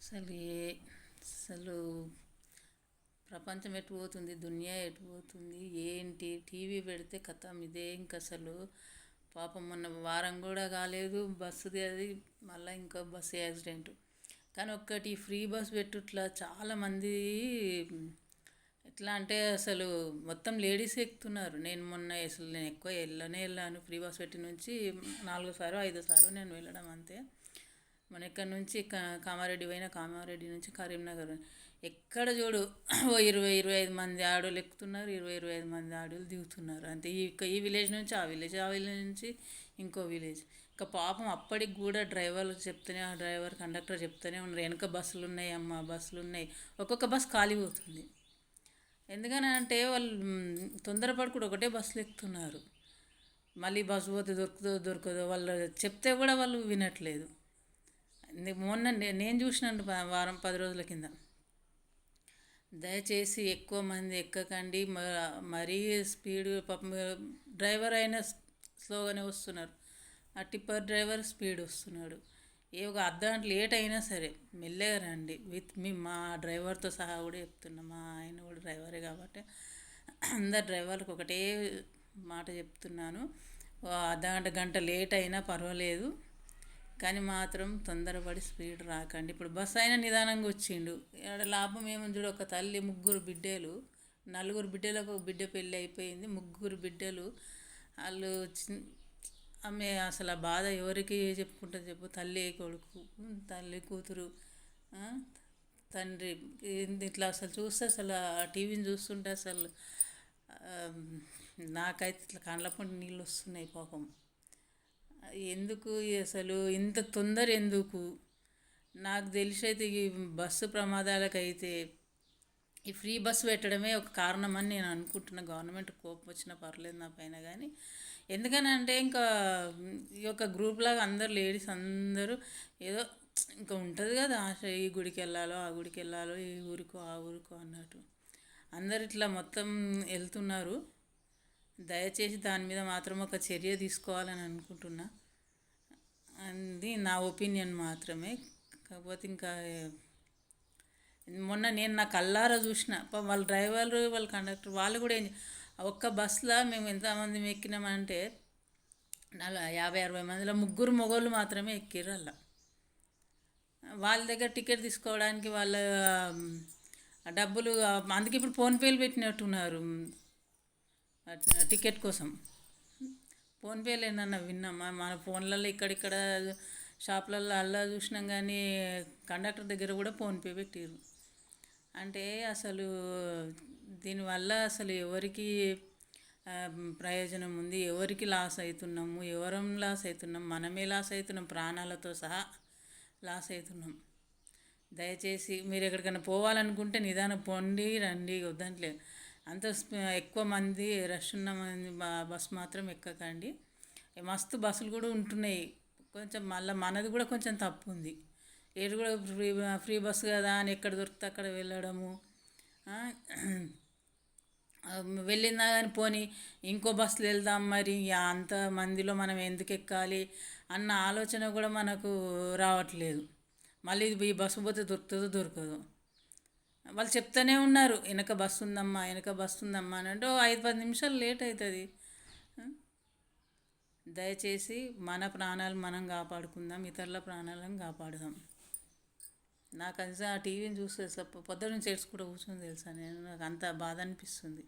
అసలు అసలు ప్రపంచం ఎటు పోతుంది, దునియా ఎటు పోతుంది, ఏంటి టీవీ పెడితే కథం ఇదే. ఇంక అసలు పాపం మొన్న వారం కూడా కాలేదు బస్సుది, అది మళ్ళీ ఇంకో బస్సు యాక్సిడెంట్. కానీ ఒక్కటి ఫ్రీ బస్ పెట్టుట్లా చాలామంది ఎట్లా అంటే అసలు మొత్తం లేడీస్ ఎక్కుతున్నారు. నేను ఎక్కువ వెళ్ళాను ఫ్రీ బస్ పెట్టి నుంచి 4 సార్లు 5 సార్లు నేను వెళ్ళడం అంతే. మన ఇక్కడ నుంచి కామారెడ్డి పోయిన, కామారెడ్డి నుంచి కరీంనగర్ ఎక్కడ చూడు 20-25 మంది ఆడోళ్ళు ఎక్కుతున్నారు, 20-25 మంది ఆడోళ్ళు దిగుతున్నారు అంతే. ఈ విలేజ్ నుంచి ఆ విలేజ్, ఆ విలేజ్ నుంచి ఇంకో విలేజ్. ఇంకా పాపం అప్పటికి కూడా డ్రైవర్ కండక్టర్ చెప్తూనే ఉన్నారు, వెనక బస్సులు ఉన్నాయి అమ్మ, బస్సులు ఉన్నాయి. ఒక్కొక్క బస్సు ఖాళీ పోతుంది. ఎందుకని అంటే వాళ్ళు తొందరపడుకుంటూ ఒకటే బస్సులు ఎక్కుతున్నారు. మళ్ళీ బస్సు పోతే దొరకదో వాళ్ళు చెప్తే కూడా వాళ్ళు వినట్లేదు. మొన్న నేను చూసినాను వారం 10 రోజుల కింద. దయచేసి ఎక్కువ మంది ఎక్కకండి, మరీ స్పీడ్. పాపం డ్రైవర్ అయినా స్లోగానే వస్తున్నారు, ఆ టిప్పర్ డ్రైవర్ స్పీడ్ వస్తున్నాడు. ఒక అర్ధగంట లేట్ అయినా సరే మెల్లగా రండి. మా డ్రైవర్తో సహా కూడా చెప్తున్నాం, మా ఆయన కూడా డ్రైవరే కాబట్టి అందరు డ్రైవర్లకు ఒకటే మాట చెప్తున్నాను, గంట లేట్ అయినా పర్వాలేదు కానీ మాత్రం తొందరపడి స్పీడ్ రాకండి. ఇప్పుడు బస్సు అయినా నిదానంగా వచ్చిండు, ఇక్కడ లాభం ఏముంది చూడు. ఒక తల్లి 3 బిడ్డలు, 4 బిడ్డలకు ఒక బిడ్డ పెళ్ళి అయిపోయింది, 3 బిడ్డలు. వాళ్ళు ఆమె అసలు ఆ బాధ ఎవరికి చెప్పుకుంటుంది చెప్పు. తల్లి కొడుకు, తల్లి కూతురు, తండ్రి, ఇట్లా అసలు చూస్తే అసలు ఆ టీవీని చూస్తుంటే అసలు నాకైతే ఇట్లా కళ్ళ పంట నీళ్ళు వస్తున్నాయి పాపం. ఎందుకు అసలు ఇంత తొందర ఎందుకు? నాకు తెలిసి అయితే ఈ బస్సు ప్రమాదాలకైతే ఈ ఫ్రీ బస్సు పెట్టడమే ఒక కారణం అని నేను అనుకుంటున్నా. గవర్నమెంట్ కోపం వచ్చినా పర్లేదు నా పైన, కానీ ఎందుకనంటే ఇంకా ఈ యొక్క గ్రూప్ లాగా అందరు లేడీస్ అందరూ ఏదో ఇంకా ఉంటుంది కదా ఆశ, ఈ గుడికి వెళ్ళాలో ఆ గుడికి వెళ్ళాలో, ఈ ఊరికో ఆ ఊరికో అన్నట్టు అందరు ఇట్లా మొత్తం వెళ్తున్నారు. దయచేసి దాని మీద మాత్రం ఒక చర్య తీసుకోవాలని అనుకుంటున్నా. అది నా ఒపీనియన్ మాత్రమే. కాకపోతే ఇంకా మొన్న నేను నా కళ్ళారా చూసిన వాళ్ళ డ్రైవర్లు, వాళ్ళ కండక్టర్ వాళ్ళు కూడా ఒక్క బస్సులో మేము ఎంతమంది ఎక్కినామంటే 50-60 మందిలో 3 మగవాళ్ళు మాత్రమే ఎక్కిర్రు. అలా వాళ్ళ దగ్గర టికెట్ తీసుకోవడానికి వాళ్ళ డబ్బులు, అందుకే ఇప్పుడు ఫోన్పేలు పెట్టినట్టున్నారు టికెట్ కోసం. ఫోన్పేలు ఏమన్నా విన్నామా? మన ఫోన్లలో ఇక్కడిక్కడ షాపులలో అలా చూసినాం, కానీ కండక్టర్ దగ్గర కూడా ఫోన్పే పెట్టారు. అంటే అసలు దీనివల్ల అసలు ఎవరికి ప్రయోజనం ఉంది, ఎవరికి లాస్ అవుతున్నాము, ఎవరం లాస్ అవుతున్నాం? మనమే లాస్ అవుతున్నాం, ప్రాణాలతో సహా లాస్ అవుతున్నాం. దయచేసి మీరు ఎక్కడికైనా పోవాలనుకుంటే నిదానం పొండి రండి, వద్దంటలేదు. అంత ఎక్కువ మంది రష్ ఉన్న బస్సు మాత్రం ఎక్కకండి. మస్తు బస్సులు కూడా ఉంటున్నాయి, కొంచెం మళ్ళీ మనది కూడా కొంచెం తప్పు ఉంది. ఏడు కూడా ఫ్రీ బస్సు కదా అని ఎక్కడ దొరికితే అక్కడ వెళ్ళడము, వెళ్ళిందా కానీ పోనీ ఇంకో బస్సులో వెళ్దాం, మరి అంత మందిలో మనం ఎందుకు ఎక్కాలి అన్న ఆలోచన కూడా మనకు రావట్లేదు. మళ్ళీ ఈ బస్సు పోతే దొరుకుతుందో దొరకదు. వాళ్ళు చెప్తూనే ఉన్నారు, వెనక బస్సు ఉందమ్మా, వెనక బస్సు ఉందమ్మా అని. అంటే 5-10 నిమిషాలు లేట్ అవుతుంది. దయచేసి మన ప్రాణాలు మనం కాపాడుకుందాం, ఇతరుల ప్రాణాలను కాపాడుదాం. నాకు అది ఆ టీవీని చూస్తే పొద్దున్న నుంచి ఏడ్చుకుంటూ కూర్చొని తెలుసా నేను, నాకు అంత బాధ అనిపిస్తుంది.